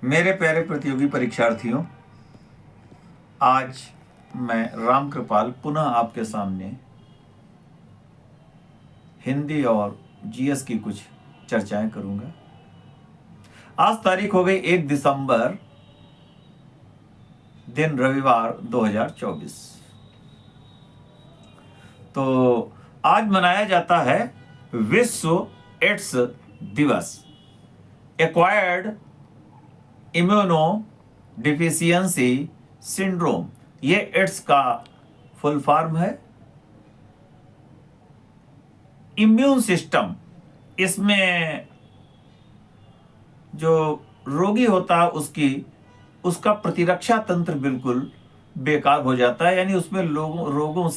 मेरे प्यारे प्रतियोगी परीक्षार्थियों, आज मैं राम कृपाल पुनः आपके सामने हिंदी और जीएस की कुछ चर्चाएं करूंगा। आज तारीख हो गई 1 दिसंबर, दिन रविवार 2024। तो आज मनाया जाता है विश्व एड्स दिवस। एक्वायर्ड इम्यूनो डिफिशियंसी सिंड्रोम, ये एड्स का फुल फॉर्म है। इम्यून सिस्टम, इसमें जो रोगी होता है उसका प्रतिरक्षा तंत्र बिल्कुल बेकार हो जाता है, यानी उसमें रोगों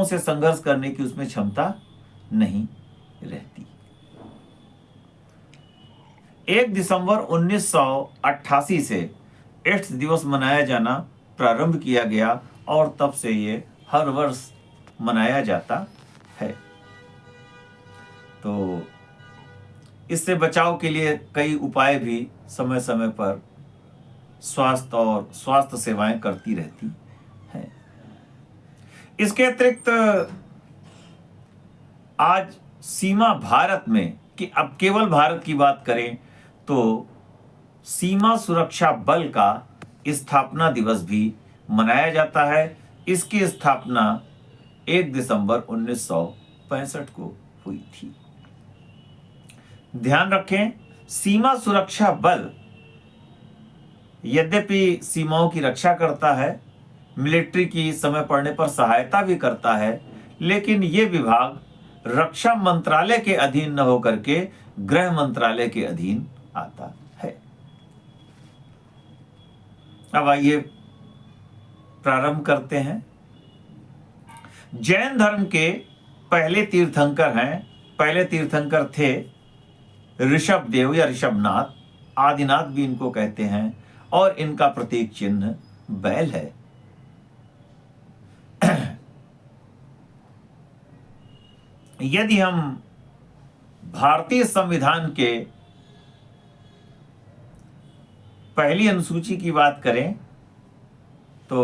से संघर्ष करने की उसमें क्षमता नहीं रहती। 1 दिसंबर 1988 से एड्स दिवस मनाया जाना प्रारंभ किया गया और तब से ये हर वर्ष मनाया जाता है। तो इससे बचाव के लिए कई उपाय भी समय समय पर स्वास्थ्य सेवाएं करती रहती हैं। इसके अतिरिक्त आज सीमा भारत में, कि अब केवल भारत की बात करें तो सीमा सुरक्षा बल का स्थापना दिवस भी मनाया जाता है। इसकी स्थापना 1 दिसंबर 1965 को हुई थी। ध्यान रखें, सीमा सुरक्षा बल यद्यपि सीमाओं की रक्षा करता है, मिलिट्री की समय पड़ने पर सहायता भी करता है, लेकिन यह विभाग रक्षा मंत्रालय के अधीन न होकर के गृह मंत्रालय के अधीन आता है। अब आइए प्रारंभ करते हैं। जैन धर्म के पहले तीर्थंकर थे ऋषभदेव या ऋषभनाथ, आदिनाथ भी इनको कहते हैं, और इनका प्रतीक चिन्ह बैल है। यदि हम भारतीय संविधान के पहली अनुसूची की बात करें तो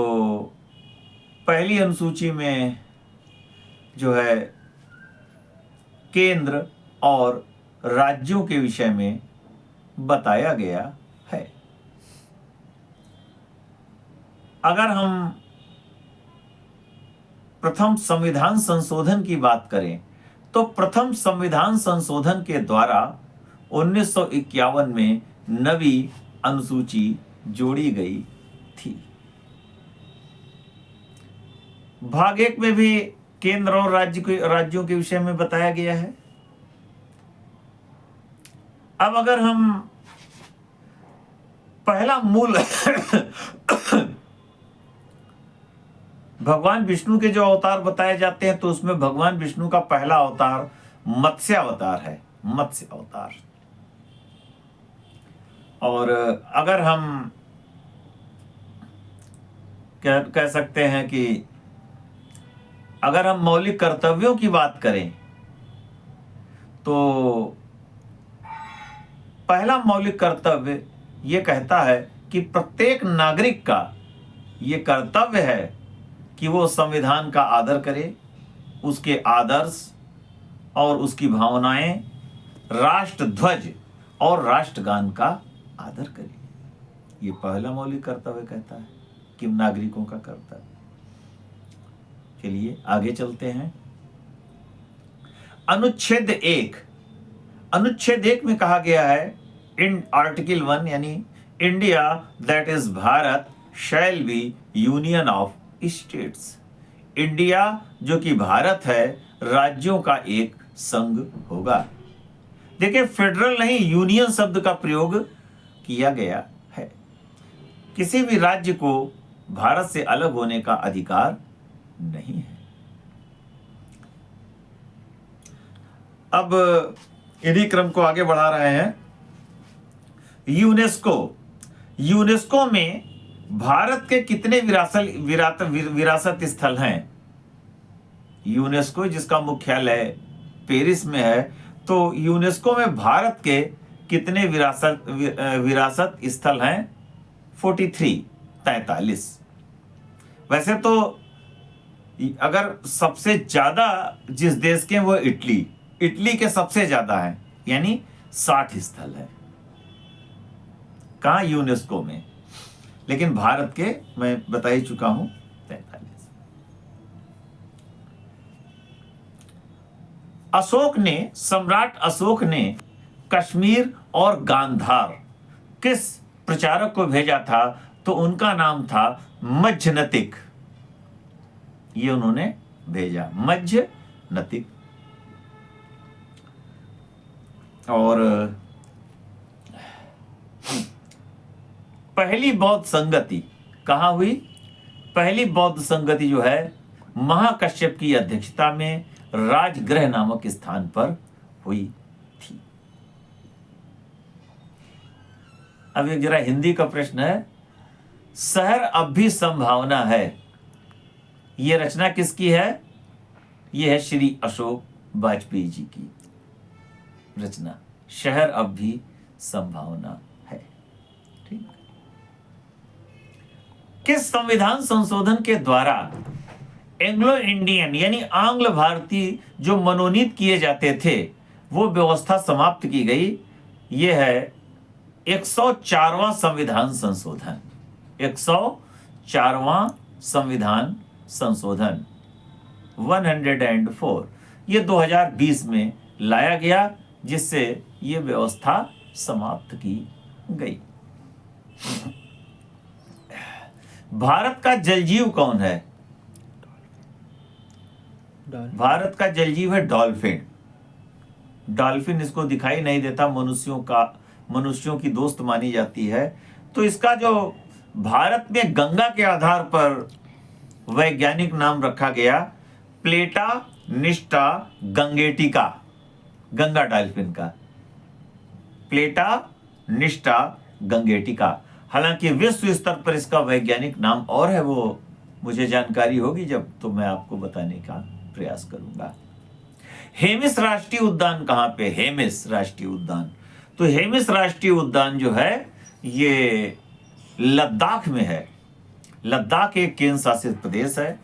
पहली अनुसूची में जो है केंद्र और राज्यों के विषय में बताया गया है। अगर हम प्रथम संविधान संशोधन की बात करें तो प्रथम संविधान संशोधन के द्वारा 1951 में नवी अनुसूची जोड़ी गई थी। भाग 1 में भी केंद्र और राज्यों के विषय में बताया गया है। अब अगर हम पहला मूल भगवान विष्णु के जो अवतार बताए जाते हैं तो उसमें भगवान विष्णु का पहला अवतार मत्स्य अवतार है, मत्स्य अवतार। और अगर हम कह सकते हैं कि अगर हम मौलिक कर्तव्यों की बात करें तो पहला मौलिक कर्तव्य यह कहता है कि प्रत्येक नागरिक का यह कर्तव्य है कि वो संविधान का आदर करे, उसके आदर्श और उसकी भावनाएं, राष्ट्र ध्वज और राष्ट्रगान का आदर करे। ये पहला मौलिक कर्तव्य कहता है कि नागरिकों का कर्तव्य। चलिए आगे चलते हैं। अनुच्छेद 1 में कहा गया है, इन आर्टिकल 1 यानी India that is Bharat shall be union of states. India जो कि भारत है, राज्यों का एक संघ होगा। देखिए, फेडरल नहीं, यूनियन शब्द का प्रयोग किया गया है। किसी भी राज्य को भारत से अलग होने का अधिकार नहीं है। अब इन्हीं क्रम को आगे बढ़ा रहे हैं। यूनेस्को में भारत के कितने विरासत स्थल हैं? यूनेस्को जिसका मुख्यालय पेरिस में है, तो यूनेस्को में भारत के कितने विरासत स्थल हैं? 43। वैसे तो अगर सबसे ज्यादा जिस देश के हैं वो इटली के सबसे ज्यादा है, यानी 60 स्थल है। कहाँ? यूनेस्को में। लेकिन भारत के मैं बता ही चुका हूं 43। सम्राट अशोक ने कश्मीर और गांधार किस प्रचारक को भेजा था? तो उनका नाम था मज्झनतिक। ये उन्होंने भेजा, मज्झनतिक। और पहली बौद्ध संगति कहाँ हुई? पहली बौद्ध संगति जो है महाकश्यप की अध्यक्षता में राजगृह नामक स्थान पर हुई थी। अब एक जरा हिंदी का प्रश्न है, शहर अब भी संभावना है, यह रचना किसकी है? यह है श्री अशोक वाजपेयी जी की रचना, शहर अब भी संभावना है। ठीक। किस संविधान संशोधन के द्वारा एंग्लो इंडियन यानी आंग्ल भारतीय जो मनोनीत किए जाते थे वो व्यवस्था समाप्त की गई? यह है 104वां संविधान संशोधन। 104वां संविधान संशोधन 104 ये 2020 में लाया गया, जिससे ये व्यवस्था समाप्त की गई। भारत का जलजीव कौन है? भारत का जलजीव है डॉल्फिन। डॉल्फिन इसको दिखाई नहीं देता, मनुष्यों की दोस्त मानी जाती है। तो इसका जो भारत में गंगा के आधार पर वैज्ञानिक नाम रखा गया प्लेटा निष्ठा गंगेटिका, गंगा डॉल्फिन का प्लेटा निष्ठा गंगेटिका। हालांकि विश्व स्तर पर इसका वैज्ञानिक नाम और है, वो मुझे जानकारी होगी जब तो मैं आपको बताने का प्रयास करूंगा। हेमिस राष्ट्रीय उद्यान कहां पे? हेमिस राष्ट्रीय उद्यान, तो हेमिस राष्ट्रीय उद्यान जो है ये लद्दाख में है। लद्दाख एक केंद्र शासित प्रदेश है।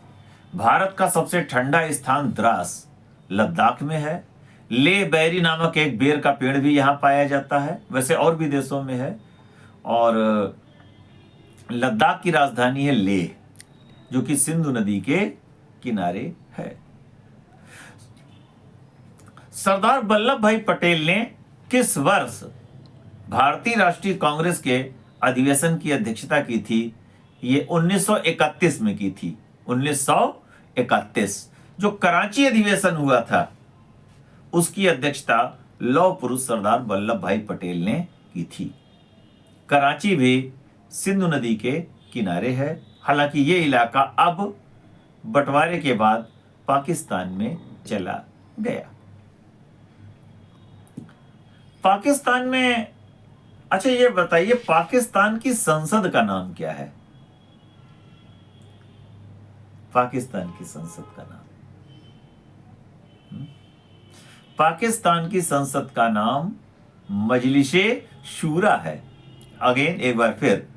भारत का सबसे ठंडा स्थान द्रास लद्दाख में है। ले बैरी नामक एक बेर का पेड़ भी यहां पाया जाता है, वैसे और भी देशों में है। और लद्दाख की राजधानी है लेह, जो कि सिंधु नदी के किनारे है। सरदार वल्लभ भाई पटेल ने किस वर्ष भारतीय राष्ट्रीय कांग्रेस के अधिवेशन की अध्यक्षता की थी? ये 1931 में की थी। 1931 जो कराची अधिवेशन हुआ था उसकी अध्यक्षता लौह पुरुष सरदार वल्लभ भाई पटेल ने की थी। कराची भी सिंधु नदी के किनारे है। हालांकि ये इलाका अब बंटवारे के बाद पाकिस्तान में चला गया। पाकिस्तान में, अच्छा ये बताइए पाकिस्तान की संसद का नाम क्या है? पाकिस्तान की संसद का नाम, पाकिस्तान की संसद का नाम मजलिस-ए शूरा है। अगेन एक बार फिर,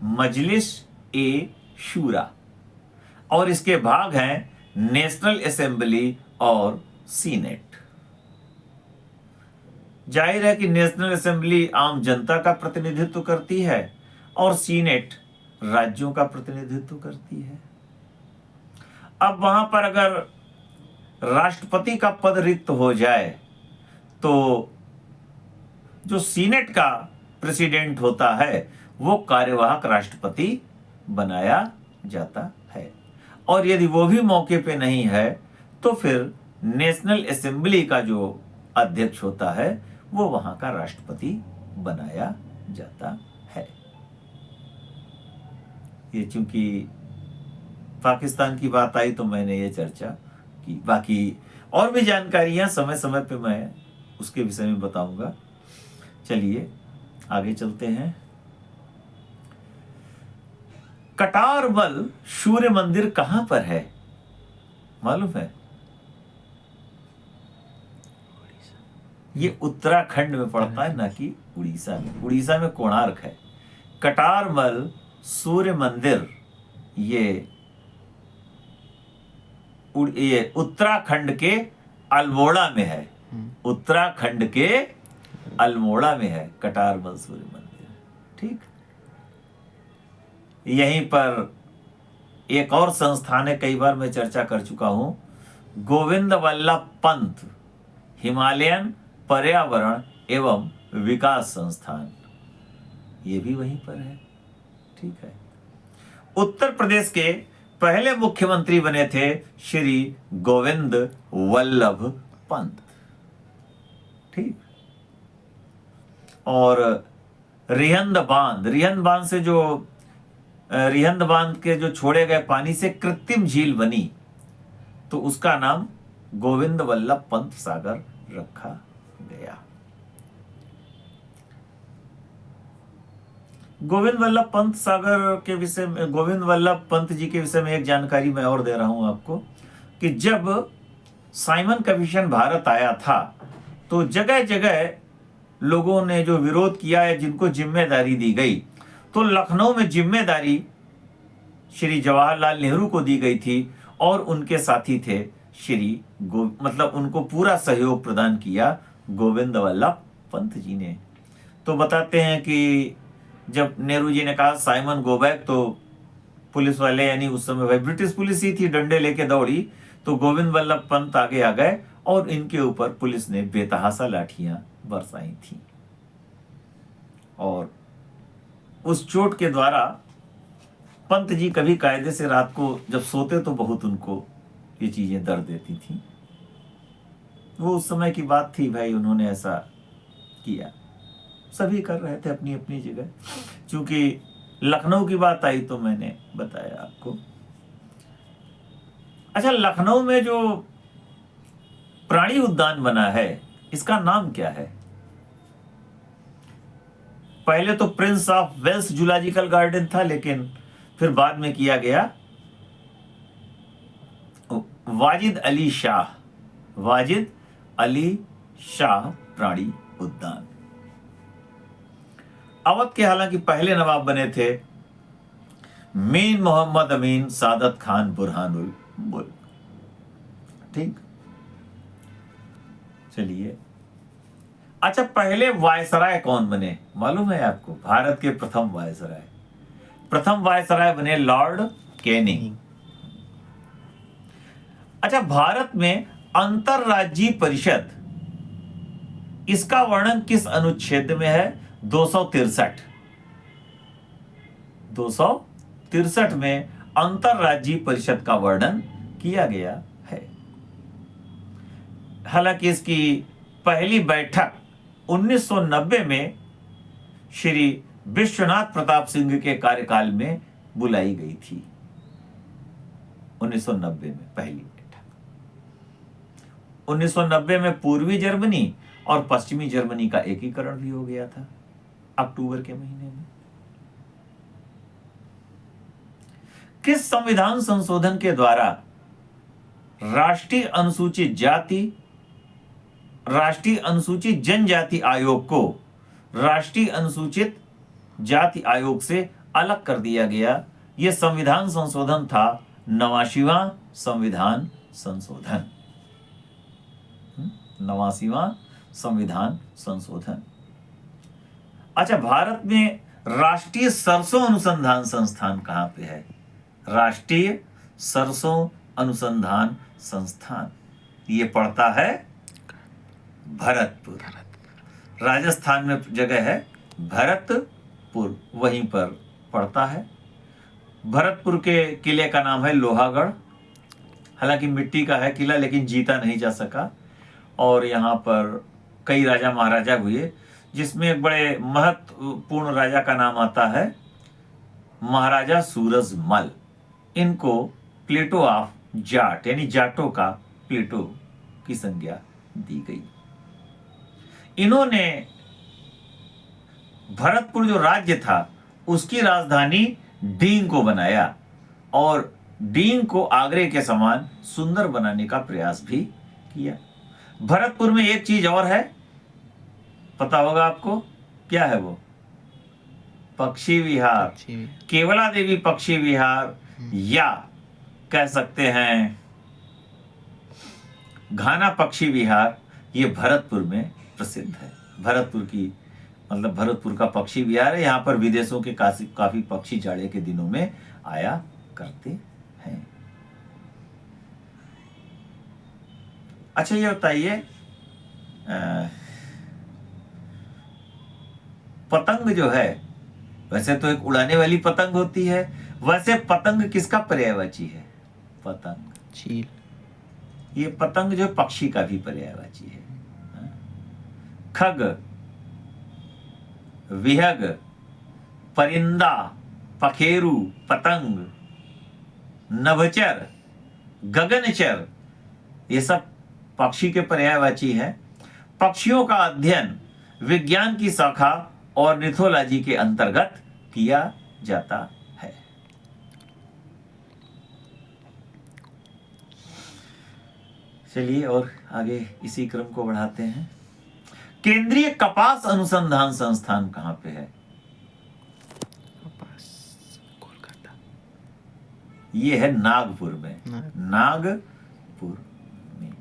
मजलिस-ए शूरा। और इसके भाग हैं नेशनल असेंबली और सीनेट। जाहिर है कि नेशनल असेंबली आम जनता का प्रतिनिधित्व करती है और सीनेट राज्यों का प्रतिनिधित्व करती है। अब वहां पर अगर राष्ट्रपति का पद रिक्त हो जाए तो जो सीनेट का प्रेसिडेंट होता है वो कार्यवाहक राष्ट्रपति बनाया जाता है। और यदि वो भी मौके पे नहीं है तो फिर नेशनल असेंबली का जो अध्यक्ष होता है वो वहां का राष्ट्रपति बनाया जाता है। ये चूंकि पाकिस्तान की बात आई तो मैंने ये चर्चा की। बाकी और भी जानकारियां समय समय पे मैं उसके विषय में बताऊंगा। चलिए आगे चलते हैं। कटारवल सूर्य मंदिर कहां पर है? मालूम है? ये उत्तराखंड में पड़ता है, ना कि उड़ीसा में। उड़ीसा में कोणार्क है। कटारमल सूर्य मंदिर ये उत्तराखंड के अल्मोड़ा में है। उत्तराखंड के अल्मोड़ा में है कटारमल सूर्य मंदिर। ठीक, यहीं पर एक और संस्थान है, कई बार मैं चर्चा कर चुका हूं, गोविंद वल्लभ पंत हिमालयन पर्यावरण एवं विकास संस्थान, ये भी वहीं पर है। ठीक है। उत्तर प्रदेश के पहले मुख्यमंत्री बने थे श्री गोविंद वल्लभ पंत। ठीक। और रिहंद बांध से जो रिहंद बांध के जो छोड़े गए पानी से कृत्रिम झील बनी, तो उसका नाम गोविंद वल्लभ पंत सागर रखा गया। गोविंद वल्लभ पंत सागर के विषय में, गोविंद वल्लभ पंत जी के विषय में एक जानकारी मैं और दे रहा हूं आपको कि जब साइमन कमीशन भारत आया था तो जगह जगह लोगों ने जो विरोध किया है, जिनको जिम्मेदारी दी गई, तो लखनऊ में जिम्मेदारी श्री जवाहरलाल नेहरू को दी गई थी और उनके साथी थे मतलब उनको पूरा सहयोग प्रदान किया गोविंद वल्लभ पंत जी ने। तो बताते हैं कि जब नेहरू जी ने कहा साइमन गो बैक, तो पुलिस वाले, यानी उस समय भाई ब्रिटिश पुलिस ही थी, डंडे लेके दौड़ी, तो गोविंद वल्लभ पंत आगे आ गए और इनके ऊपर पुलिस ने बेतहाशा लाठियां बरसाई थी। और उस चोट के द्वारा पंत जी कभी कायदे से रात को जब सोते तो बहुत उनको ये चीजें दर्द देती थी। वो उस समय की बात थी भाई, उन्होंने ऐसा किया। सभी कर रहे थे अपनी अपनी जगह। क्योंकि लखनऊ की बात आई तो मैंने बताया आपको। अच्छा, लखनऊ में जो प्राणी उद्यान बना है, इसका नाम क्या है? पहले तो Prince of Wales zoological garden था, लेकिन फिर बाद में किया गया वाजिद अली शाह प्राणी उद्यान। अवध के हालांकि पहले नवाब बने थे मीर मोहम्मद अमीन सादत खान बुरहानुल मुल्क। ठीक, चलिए। अच्छा, पहले वायसराय कौन बने मालूम है आपको? भारत के प्रथम वायसराय बने लॉर्ड कैनिंग। अच्छा, भारत में अंतरराज्यीय परिषद, इसका वर्णन किस अनुच्छेद में है? 263 में अंतरराज्यीय परिषद का वर्णन किया गया है। हालांकि इसकी पहली बैठक 1990 में श्री विश्वनाथ प्रताप सिंह के कार्यकाल में बुलाई गई थी। 1990 में पहली बैठक। 1990 में पूर्वी जर्मनी और पश्चिमी जर्मनी का एकीकरण भी हो गया था अक्टूबर के महीने में। किस संविधान संशोधन के द्वारा राष्ट्रीय अनुसूचित जनजाति आयोग को राष्ट्रीय अनुसूचित जाति आयोग से अलग कर दिया गया? यह संविधान संशोधन था 89वां संविधान संशोधन। 89वां संविधान संशोधन। अच्छा, भारत में राष्ट्रीय सरसों अनुसंधान संस्थान कहां पे है? राष्ट्रीय सरसों अनुसंधान संस्थान ये पड़ता है भरतपुर। राजस्थान में जगह है भरतपुर, वहीं पर पड़ता है। भरतपुर के किले का नाम है लोहागढ़। हालांकि मिट्टी का है किला, लेकिन जीता नहीं जा सका। और यहाँ पर कई राजा महाराजा हुए, जिसमें एक बड़े महत्वपूर्ण राजा का नाम आता है महाराजा सूरजमल। इनको प्लेटो ऑफ जाट, यानी जाटों का प्लेटो की संज्ञा दी गई। इन्होंने भरतपुर जो राज्य था उसकी राजधानी डींग को बनाया और डींग को आगरे के समान सुंदर बनाने का प्रयास भी किया। भरतपुर में एक चीज और है पता होगा आपको, क्या है वो? पक्षी विहार, केवला देवी पक्षी विहार, या कह सकते हैं घाना पक्षी विहार, ये भरतपुर में प्रसिद्ध है। भरतपुर की मतलब भरतपुर का पक्षी विहार है। यहाँ पर विदेशों के काफी पक्षी जाड़े के दिनों में आया करते हैं। अच्छा ये बताइए, पतंग जो है, वैसे तो एक उड़ाने वाली पतंग होती है, वैसे पतंग किसका पर्यायवाची है? पतंग, चील। ये पतंग जो पक्षी का भी पर्यायवाची है। खग, विहग, परिंदा, पखेरु, पतंग, नभचर, गगनचर, ये सब पक्षी के पर्यायवाची है। पक्षियों का अध्ययन विज्ञान की शाखा ऑर्निथोलॉजी के अंतर्गत किया जाता है। चलिए और आगे इसी क्रम को बढ़ाते हैं। केंद्रीय कपास अनुसंधान संस्थान कहां पे है? कपास, कोलकाता। ये है नागपुर में। नागपुर में।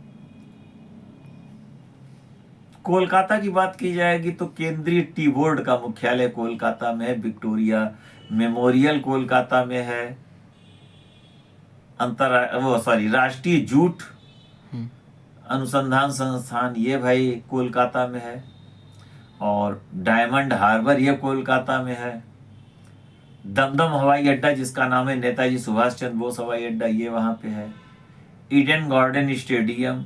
कोलकाता की बात की जाएगी तो केंद्रीय टी बोर्ड का मुख्यालय कोलकाता में है। विक्टोरिया मेमोरियल कोलकाता में है। राष्ट्रीय जूट अनुसंधान संस्थान ये भाई कोलकाता में है। और डायमंड हार्बर ये कोलकाता में है। दमदम हवाई अड्डा जिसका नाम है नेताजी सुभाष चंद्र बोस हवाई अड्डा, ये वहां पे है। ईडन गार्डन स्टेडियम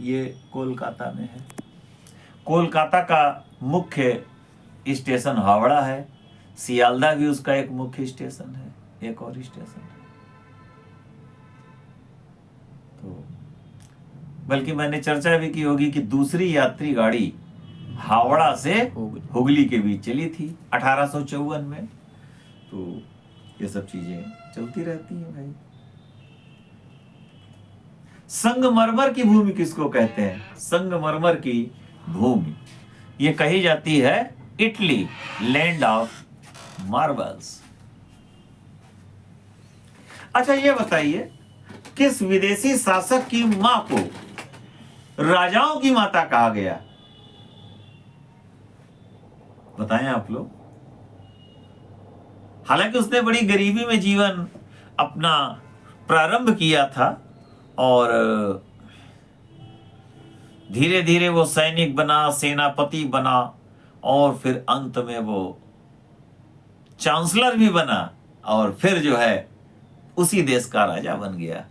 ये कोलकाता में है। कोलकाता का मुख्य स्टेशन हावड़ा है। सियालदा भी उसका एक मुख्य स्टेशन है, एक और स्टेशन है। तो बल्कि मैंने चर्चा भी की होगी कि दूसरी यात्री गाड़ी हावड़ा से हुगली के बीच चली थी 1854 में। तो ये सब चीजें चलती रहती हैं भाई। संगमरमर की भूमि किसको कहते हैं? संगमरमर की भूमि ये कही जाती है इटली, लैंड ऑफ मार्बल्स। अच्छा ये बताइए, किस विदेशी शासक की मां को राजाओं की माता कहा गया? बताएं आप लोग। हालांकि उसने बड़ी गरीबी में जीवन अपना प्रारंभ किया था और धीरे धीरे वो सैनिक बना, सेनापति बना और फिर अंत में वो चांसलर भी बना और फिर जो है उसी देश का राजा बन गया।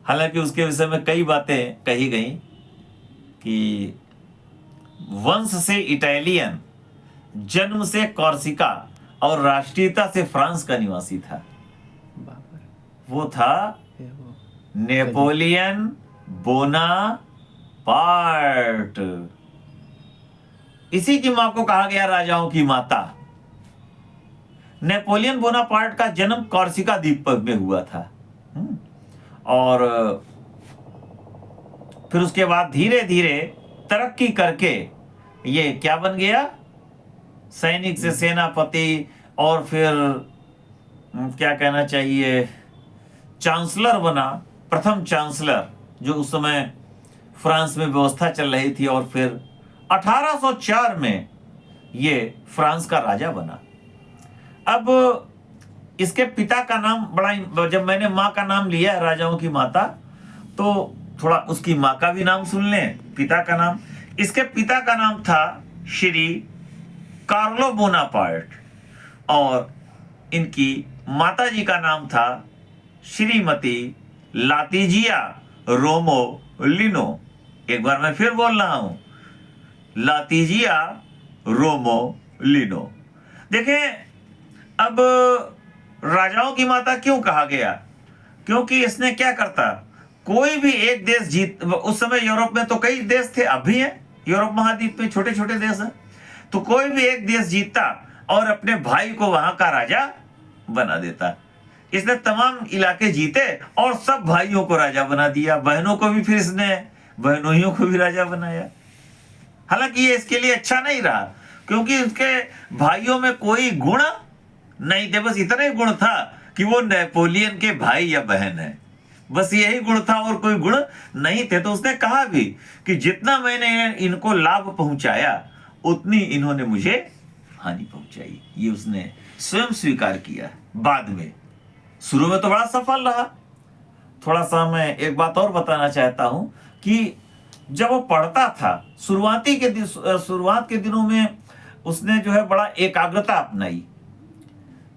हालांकि उसके विषय में कई बातें कही गई कि वंश से इटालियन, जन्म से कॉर्सिका और राष्ट्रीयता से फ्रांस का निवासी था। वो था नेपोलियन बोनापार्ट। इसी की मां को कहा गया राजाओं की माता। नेपोलियन बोनापार्ट का जन्म कॉर्सिका द्वीप में हुआ था और फिर उसके बाद धीरे धीरे तरक्की करके ये क्या बन गया? सैनिक से सेनापति और फिर क्या कहना चाहिए, चांसलर बना। प्रथम चांसलर जो उस समय फ्रांस में व्यवस्था चल रही थी और फिर 1804 में ये फ्रांस का राजा बना। अब इसके पिता का नाम बड़ा, जब मैंने माँ का नाम लिया राजाओं की माता, तो थोड़ा उसकी माँ का भी नाम सुन लें, पिता का नाम। इसके पिता का नाम था श्री कार्लो बोनापार्ट और इनकी माता जी का नाम था श्रीमती लातिजिया रोमोलिनो। एक बार मैं फिर बोल रहा हूं, लातिजिया रोमोलिनो। देखें, अब राजाओं की माता क्यों कहा गया? क्योंकि इसने क्या करता, कोई भी एक देश जीत, उस समय यूरोप में तो कई देश थे, अब भी है यूरोप महाद्वीप में छोटे छोटे देश हैं, तो कोई भी एक देश जीतता और अपने भाई को वहां का राजा बना देता। इसने तमाम इलाके जीते और सब भाइयों को राजा बना दिया। बहनों को भी फिर इसने बहनोइयों को भी राजा बनाया। हालांकि ये इसके लिए अच्छा नहीं रहा, क्योंकि उसके भाइयों में कोई गुण नहीं थे, बस इतना ही गुण था कि वो नेपोलियन के भाई या बहन है, बस यही गुण था और कोई गुण नहीं थे। तो उसने कहा भी कि जितना मैंने इनको लाभ पहुंचाया उतनी इन्होंने मुझे हानि पहुंचाई। ये उसने स्वयं स्वीकार किया। बाद में शुरू में तो बड़ा सफल रहा। थोड़ा सा मैं एक बात और बताना चाहता हूं कि जब वो पढ़ता था शुरुआत के दिनों में उसने जो है बड़ा एकाग्रता अपनाई।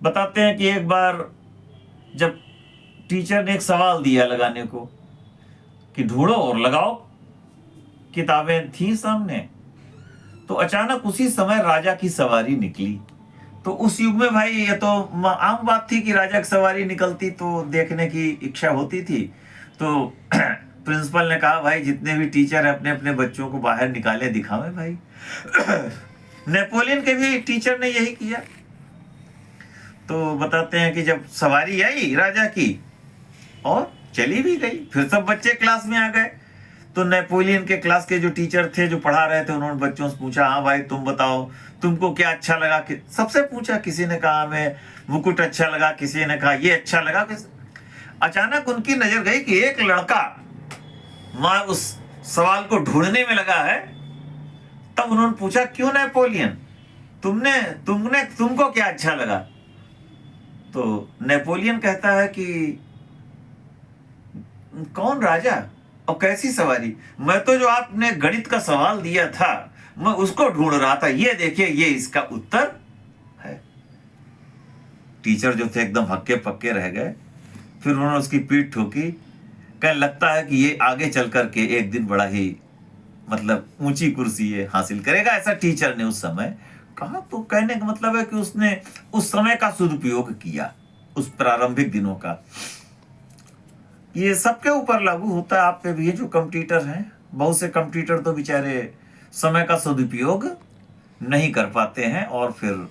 बताते हैं कि एक बार जब टीचर ने एक सवाल दिया लगाने को कि ढूंढो और लगाओ, किताबें थी सामने, तो अचानक उसी समय राजा की सवारी निकली। तो उस युग में भाई ये तो आम बात थी कि राजा की सवारी निकलती तो देखने की इच्छा होती थी। तो प्रिंसिपल ने कहा भाई जितने भी टीचर हैं अपने अपने बच्चों को बाहर निकाले, दिखावे भाई। नेपोलियन के भी टीचर ने यही किया। तो बताते हैं कि जब सवारी आई राजा की और चली भी गई, फिर सब बच्चे क्लास में आ गए। तो नेपोलियन के क्लास के जो टीचर थे जो पढ़ा रहे थे, उन्होंने बच्चों से पूछा, हाँ भाई तुम बताओ तुमको क्या अच्छा लगा। सबसे पूछा, किसी ने कहा हमें मुकुट अच्छा लगा, किसी ने कहा ये अच्छा लगा। अचानक उनकी नजर गई कि एक लड़का वहां उस सवाल को ढूंढने में लगा है। तब उन्होंने पूछा, क्यों नेपोलियन, तुमको क्या अच्छा लगा। तो नेपोलियन कहता है कि कौन राजा और कैसी सवारी, मैं तो जो आपने गणित का सवाल दिया था मैं उसको ढूंढ रहा था, ये देखिए ये इसका उत्तर है। टीचर जो थे एकदम हक्के पक्के रह गए। फिर उन्होंने उसकी पीठ ठोकी, कह लगता है कि ये आगे चल करके एक दिन बड़ा ही मतलब ऊंची कुर्सी ये हासिल करेगा, ऐसा टीचर ने उस समय कहा। तो कहने का मतलब है कि उसने उस समय का सदुपयोग किया, उस प्रारंभिक दिनों का। ये सबके ऊपर लागू होता है, आप पे भी। ये जो कंप्यूटर हैं, बहुत से कंप्यूटर तो बेचारे समय का सदुपयोग नहीं कर पाते हैं, और फिर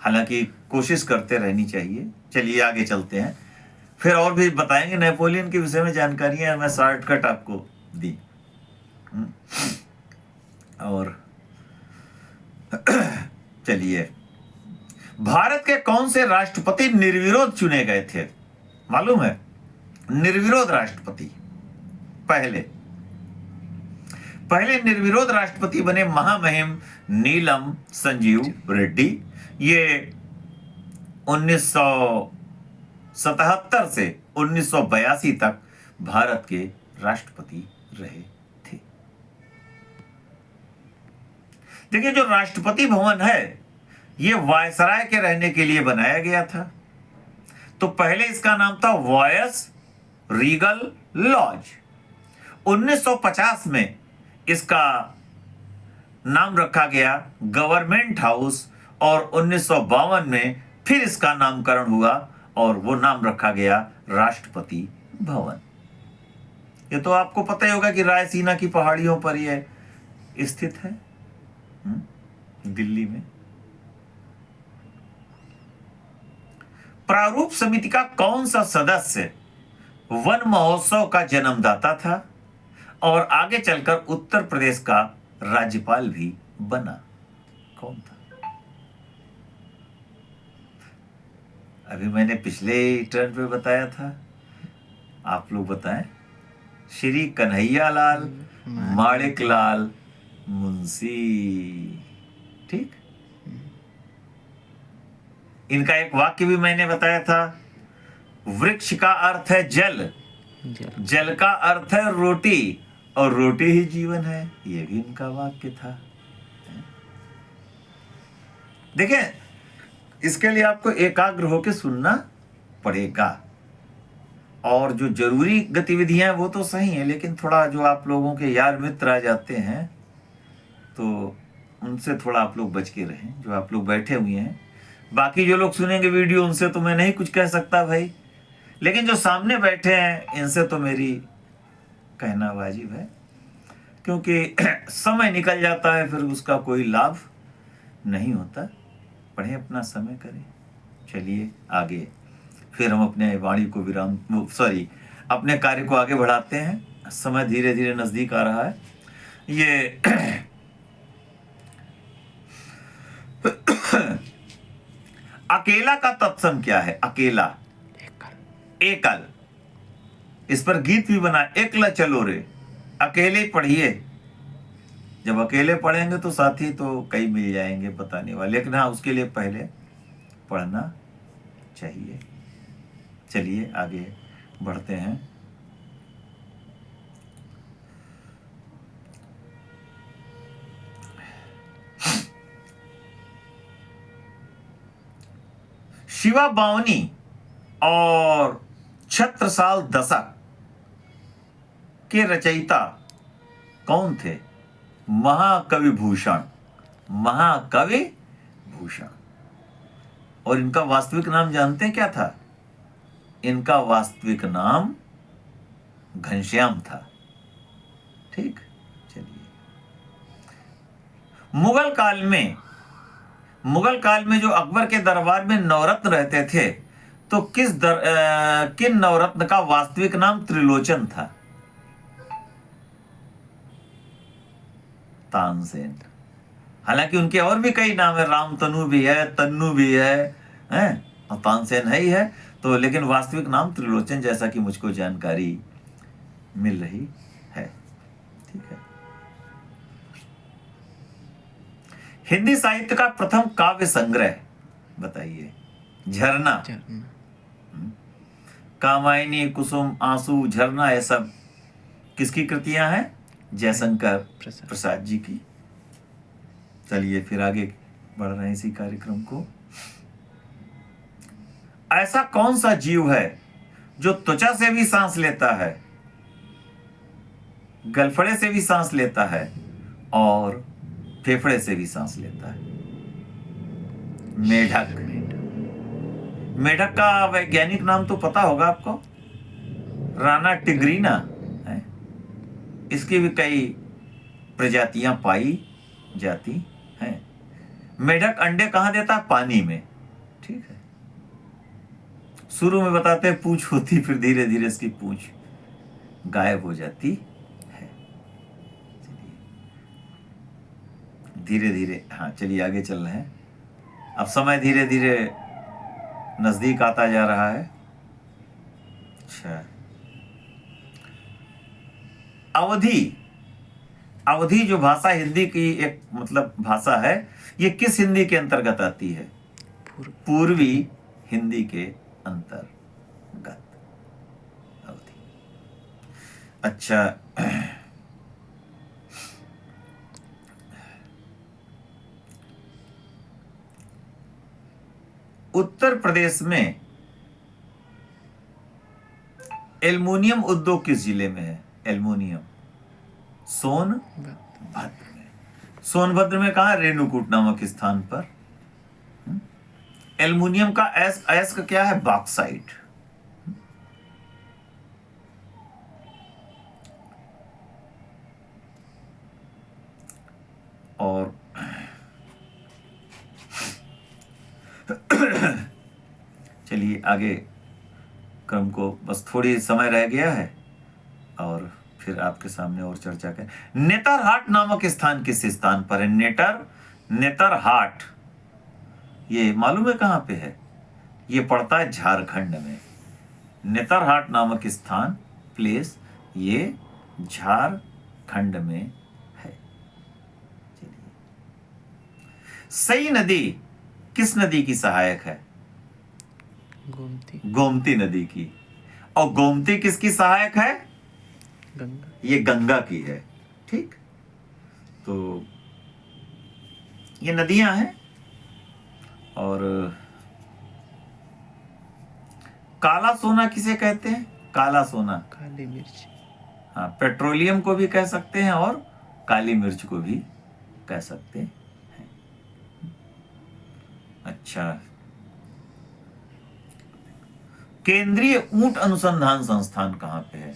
हालांकि कोशिश करते रहनी चाहिए। चलिए आगे चलते हैं, फिर और भी बताएंगे नेपोलियन के विषय में जानकारियां मैं शॉर्टकट आपको दी। और चलिए, भारत के कौन से राष्ट्रपति निर्विरोध चुने गए थे, मालूम है? निर्विरोध राष्ट्रपति पहले निर्विरोध राष्ट्रपति बने महामहिम नीलम संजीव रेड्डी। ये 1977 से 1982 तक भारत के राष्ट्रपति रहे थे। देखिए, जो राष्ट्रपति भवन है ये वायसराय के रहने के लिए बनाया गया था। तो पहले इसका नाम था वॉयस रीगल लॉज। 1950 में इसका नाम रखा गया गवर्नमेंट हाउस, और 1952 में फिर इसका नामकरण हुआ और वो नाम रखा गया राष्ट्रपति भवन। ये तो आपको पता ही होगा कि रायसीना की पहाड़ियों पर यह स्थित है, दिल्ली में। प्रारूप समिति का कौन सा सदस्य वन महोत्सव का जन्मदाता था और आगे चलकर उत्तर प्रदेश का राज्यपाल भी बना? कौन था? अभी मैंने पिछले टर्न पे बताया था, आप लोग बताएं। श्री कन्हैया लाल माणिक लाल मुंशी। ठीक, इनका एक वाक्य भी मैंने बताया था, वृक्ष का अर्थ है जल, जल का अर्थ है रोटी, और रोटी ही जीवन है। ये भी इनका वाक्य था। देखिए, इसके लिए आपको एकाग्र होकर सुनना पड़ेगा, और जो जरूरी गतिविधियां वो तो सही है, लेकिन थोड़ा जो आप लोगों के यार मित्र आ जाते हैं तो उनसे थोड़ा आप लोग बच के रहें, जो आप लोग बैठे हुए हैं। बाकी जो लोग सुनेंगे वीडियो उनसे तो मैं नहीं कुछ कह सकता भाई, लेकिन जो सामने बैठे हैं इनसे तो मेरी कहना वाजिब है, क्योंकि समय निकल जाता है फिर उसका कोई लाभ नहीं होता। पढ़ें, अपना समय करें। चलिए आगे, फिर हम अपने वाणी को अपने कार्य को आगे बढ़ाते हैं। समय धीरे धीरे नजदीक आ रहा है। ये अकेला का तत्सम क्या है? अकेला, एकल। इस पर गीत भी बना, एकला चलो रे, अकेले पढ़िए। जब अकेले पढ़ेंगे तो साथी तो कई मिल जाएंगे बताने वाले, लेकिन हाँ उसके लिए पहले पढ़ना चाहिए। चलिए आगे बढ़ते हैं। शिवा बावनी और छत्रसाल दशक के रचयिता कौन थे? महाकवि भूषण, महाकवि भूषण। और इनका वास्तविक नाम जानते हैं क्या था? इनका वास्तविक नाम घनश्याम था। ठीक, चलिए। मुगल काल में जो अकबर के दरबार में नवरत्न रहते थे, तो किन नवरत्न का वास्तविक नाम त्रिलोचन था? तानसेन। हालांकि उनके और भी कई नाम है, रामतनु भी है, तन्नु भी है, और तानसेन है ही है। तो लेकिन वास्तविक नाम त्रिलोचन, जैसा कि मुझको जानकारी मिल रही है। ठीक है। हिंदी साहित्य का प्रथम काव्य संग्रह बताइए। झरना, कामायनी, कुसुम, आंसू, झरना, ये सब किसकी कृतियां हैं? जयशंकर प्रसाद जी की। चलिए फिर आगे बढ़ रहे हैं इसी कार्यक्रम को। ऐसा कौन सा जीव है जो त्वचा से भी सांस लेता है, गलफड़े से भी सांस लेता है और फेफड़े से भी सांस लेता है? मेढक। मेढक का वैज्ञानिक नाम तो पता होगा आपको, राना टिग्रीना है। इसकी भी कई प्रजातियां पाई जाती हैं। मेढक अंडे कहां देता है? पानी में। ठीक है। शुरू में बताते हैं पूंछ होती, फिर धीरे धीरे इसकी पूंछ गायब हो जाती है। चलिए धीरे धीरे, हाँ चलिए आगे चल रहे हैं। अब समय धीरे धीरे नजदीक आता जा रहा है। अच्छा, अवधी जो भाषा हिंदी की एक मतलब भाषा है, ये किस हिंदी के अंतर्गत आती है? पूर्वी हिंदी के अंतर्गत अवधी। अच्छा, उत्तर प्रदेश में एल्युमिनियम उद्योग किस जिले में है? एल्युमिनियम सोनभद्र में। सोनभद्र में कहा? रेणुकूट नामक स्थान पर। एल्युमिनियम का एस का क्या है? बॉक्साइट। और चलिए आगे क्रम को, बस थोड़ी समय रह गया है और फिर आपके सामने और चर्चा करें। नेतरहाट नामक स्थान किस स्थान पर है? नेतरहाट, ये मालूम है कहां पे है? ये पड़ता है झारखंड में। नेतरहाट नामक स्थान, प्लेस, ये झारखंड में है। चलिए, सई नदी किस नदी की सहायक है? गोमती नदी की। और गोमती किसकी सहायक है? गंगा। ये गंगा की है। ठीक, तो ये नदियां हैं। और काला सोना किसे कहते हैं? काला सोना, काली मिर्च। हाँ, पेट्रोलियम को भी कह सकते हैं और काली मिर्च को भी कह सकते हैं। अच्छा, केंद्रीय ऊंट अनुसंधान संस्थान कहां पे है?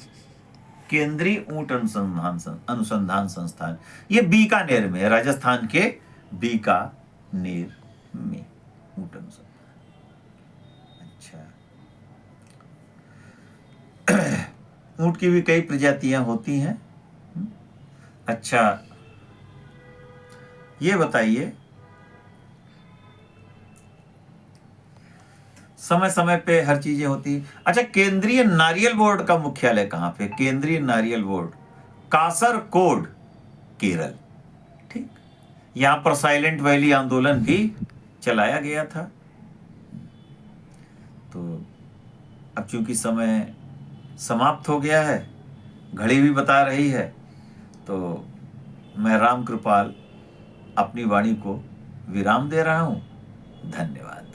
केंद्रीय ऊंट अनुसंधान संस्थान, ये बीकानेर में है, राजस्थान के बीकानेर में ऊंट अनुसंधान। अच्छा, ऊंट की भी कई प्रजातियां होती हैं। अच्छा, ये बताइए, समय समय पे हर चीजें होती। अच्छा, केंद्रीय नारियल बोर्ड का मुख्यालय कहाँ पे? केंद्रीय नारियल बोर्ड कासरकोड, केरल। ठीक, यहां पर साइलेंट वैली आंदोलन भी चलाया गया था। तो अब चूंकि समय समाप्त हो गया है, घड़ी भी बता रही है, तो मैं राम कृपाल अपनी वाणी को विराम दे रहा हूं। धन्यवाद।